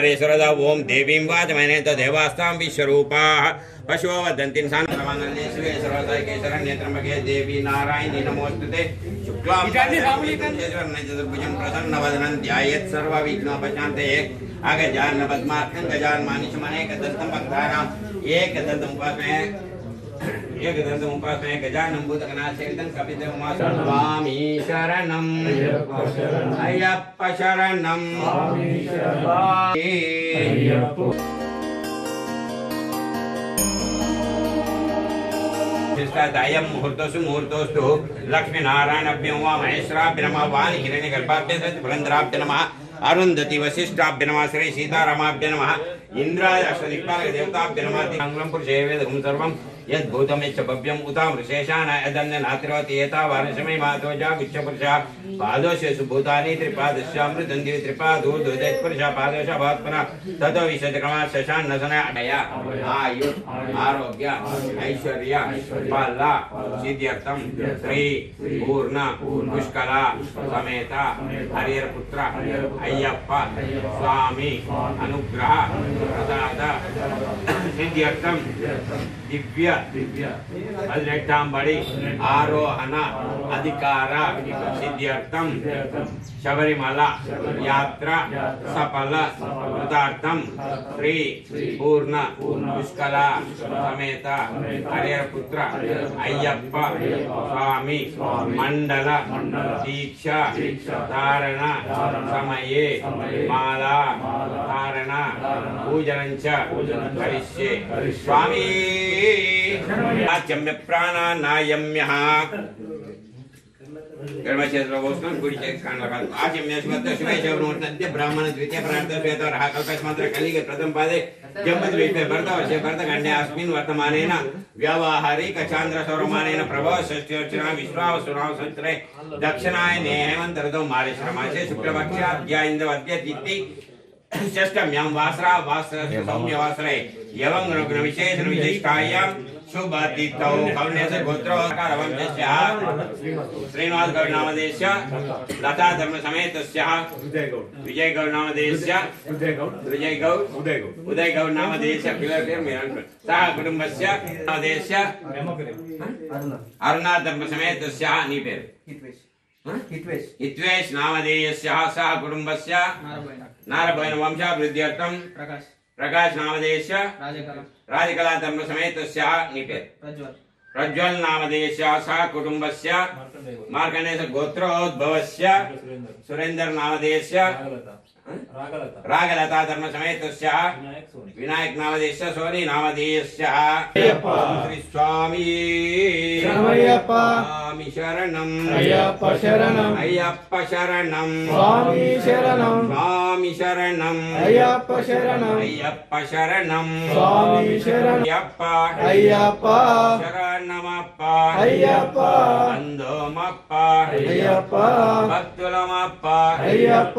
हरेश्वरदा ओम देवीं वाचमने तदेवास्तां विश्वरूपाः पशवो वदन्ति सानन्दे शिवे सर्वदा केशरण्ये त्र्यम्बके देवी नारायणी नमोस्तुते शुक्लां चतुर्भुजं प्रसन्नवदनं ध्यायेत् सर्वविघ्नोपशान्तये अगजानन पद्मार्कं गजानमानिशमनेकदन्तं भक्तानां एकदन्तम् उपासने गजाननं भूतगणासेवितं कपितमुमासं स्वामी शरणं अय्यप्प शरणं दायं मुहूर्तोऽस्तु मुहूर्तोऽस्तु लक्ष्मीनारायणाभ्यो वा महेश्वराभ्यो नमः वाणी हिरण्यगर्भाभ्यो सत्यफलन्द्राभ्यो नमः अरुन्धति वसिष्ठाभ्यो नमः श्री सीतारामाभ्यो नमः इंद्राय अष्टदिक्पालक देवताभ्यो नमः मंगलं पुरुषे वेदं सर्वं यद्भूतमेच्च भव्यम् उतां ऋषेशान यदन्ननातिरवति एतावानशमे मातोजा गुच्छपुरुषा पादोषेषु भूतानि त्रिपादस्यामृतं दिवि त्रिपादूर्ध्वदैत्पुरुषा पादोषा भात्मना ततो विशतक्रमा शशान्नसन अडया आयु आरोग्य ऐश्वर्य फल सिद्ध्यर्थं श्री पूर्ण पुष्कला समेत हरिहरपुत्र अय्यप्प स्वामी अनुग्रह प्रसाद सिद्ध्यर्थं दिव्य अल्लेट्टांबड़ी आरोहण अधिकार सिद्ध्यर्थं शबरिमला यात्रा सफल कृतार्थं श्री पूर्ण पुष्कला समेत हरिहरपुत्र अय्यप्प स्वामी मंडल दीक्षा धारण समये माला धारण पूजनञ्च करिष्ये स्वामी आचम्य प्राणानायम्यः कर्मक्षेत्रवोष्णं गुडिचेत्काण्डकाल आचम्य स्वत्त शिवैशवनोर्तद्य ब्राह्मण द्वितीय प्रार्थ श्वेतवरः कल्पस्मन्त्र कलिगे प्रथम पादे जम्बद्वीपे भरतवर्षे भरतखण्डे अस्मिन् वर्तमानेन व्यावहारिक चान्द्र सौरमानेन प्रभव षष्ठ्योच्चना विश्वावसुनाव संवत्सरे दक्षिणायने हेमन्त ऋतौ मार्गशीर्षमासे शुक्लपक्षाद्या इन्दवद्य तिथि षष्ठम्यां वासरा सौम्यवासरे यवं विशेषण विशिष्टायां शुभतिथौ कौण्यस्य गोत्रोकारवंशस्य श्रीनिवास गौरनामदेशस्य लता धर्म समेतस्य विजय गौरनामदेशस्य उदय गौरनामदेशस्य सह कुटुंबस्य नामदेशस्य अरुणा धर्म समेतस्य नीपेर हित्वेश नामधेयस्य सह कुटुंबस्य नारभयन वंशाभिवृद्ध्यर्थं प्रकाश नामधेयस्य राजकला धर्म समेतस्य निपेर प्रज्वल नामधेयस्य सह कुटुंबस्य मार्कण्डेयस्य गोत्रोद्भवस्य सुरेंद्र नामधेयस्य रागलता धर्म समेतस्य विनायक नामधेयस्य सोनी नामधेयस्य श्री स्वामी स्वामी शरणं अय्यप्प शरणं अय्यप्प शरणं स्वामी शरणं स्वामी शरणं अय्यप्प शरणं अय्यप्प शरणं स्वामी शरणं अय्यप्प अय्यप्प शरणमप्प अय्यप्प अंधोमप्प अय्यप्प भक्तुलमप्प अय्यप्प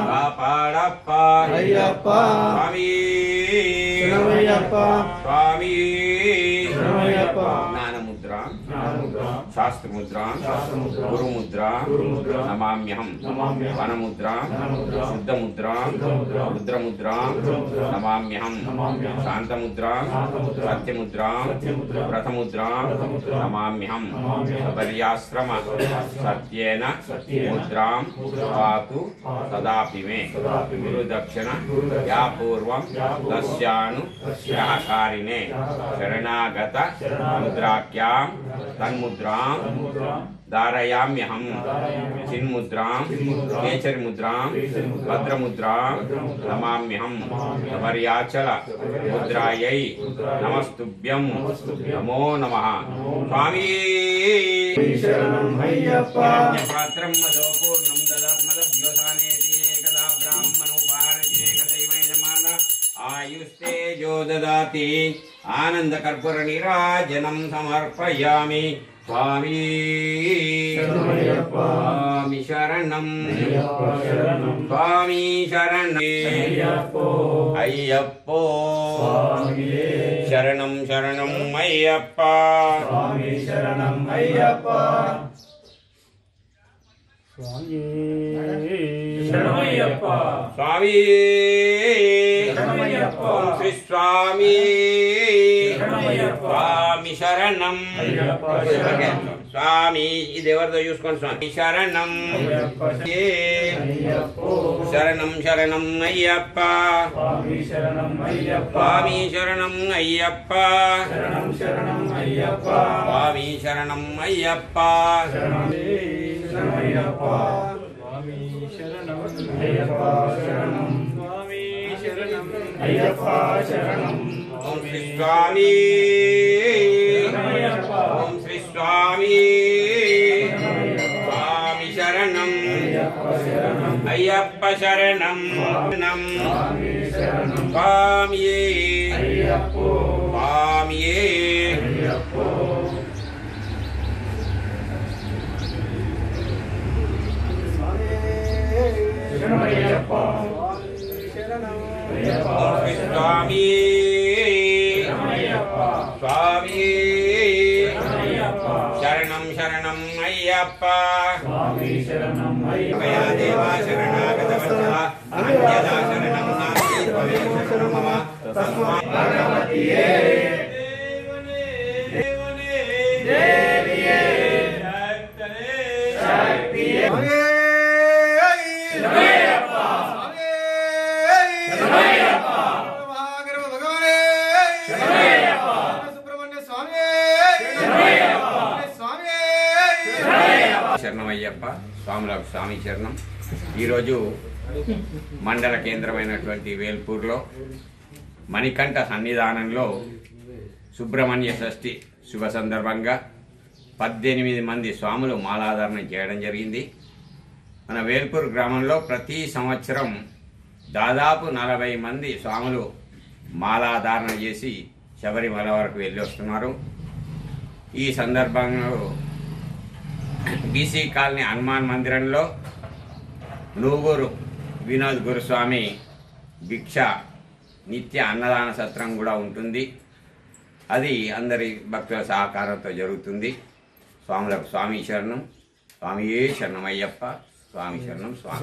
कापाडप्प अय्यप्प स्वामी शरणमय्यप्प स्वामी शरणमय्यप्प ज्ञानमुद्रा शास्त्र मुद्रा गुरु मुद्रा नमाम्यहं वनमुद्रा शुद्ध मुद्रा रुद्र मुद्रा नमाम्यहं शांत मुद्रा सत्य मुद्रा व्रत मुद्रा नमाम्यहं पर्याश्रम सत्येन मुद्रां पातु तदापि मे गुरु दक्षिण या पूर्वं तस्यानुग्रहकारिणे शरणागत मुद्राख्यां तन्मुद्रां धारयाम्यहं चिन्मुद्रां केचरमुद्रां भद्रमुद्रां नमाम्यहं वर्याचल मुद्रायै नमस्तुभ्यं नमो नमः स्वामी शरणं अय्यप्प पात्रं मदोपूर्णं ददात्मदभ्योसानेति एकदा ब्राह्मणोपहारति एकदैव यजमान आयुस्तेजो ददाति आनंद कर्पूर नीराजनं समर्पयामि स्वामी स्वामी शरणं स्वामी शरणं अय्यप्पो शरणं शरणं अय्यप्प स्वामी शरणं अय्यप्प स्वामी शरणमय्यप्प स्वामी ఓం శ్రీ స్వామి స్వామి శరణం స్వామి ఇది ఎవరితో చూసుకోండి స్వామి శరణం శరణం శరణం అయ్యప్ప స్వామి శరణం అయ్యప్ప స్వామి శరణం అయ్యప్ప స్వామి శరణం అయ్యప్ప ఓం శ్రీ స్వామి ఓం శ్రీ స్వామి స్వామి శరణం అయ్యప్ప శరణం స్వామియే స్వామియే స్వామి స్వామి శరణం శరణం అయ్యప్ప దేవా శరణాగత అన్యదా శరణం నాస్తి త్వమేవ శరణం మమ తస్మాత్ భగవతియే దేవియే శక్తియే శరణమయ్యప్ప స్వాములకు స్వామి శరణం. ఈరోజు మండల కేంద్రమైనటువంటి వేల్పూర్లో మణికంఠ సన్నిధానంలో సుబ్రహ్మణ్య షష్ఠి శుభ సందర్భంగా 18 మంది స్వాములు మాలాధారణ చేయడం జరిగింది. మన వేల్పూర్ గ్రామంలో ప్రతి సంవత్సరం దాదాపు 40 మంది స్వాములు మాలాధారణ చేసి శబరిమల వరకు వెళ్ళి వస్తున్నారు. ఈ సందర్భంలో బీసీ కాలనీ హనుమాన్ మందిరంలో నూగూరు వినోద్ గురుస్వామి భిక్ష నిత్య అన్నదాన సత్రం కూడా ఉంటుంది. అది అందరి భక్తుల సహకారంతో జరుగుతుంది. స్వాములకు స్వామి శరణం స్వామియే శరణమయ్యప్ప స్వామి శరణం స్వామి.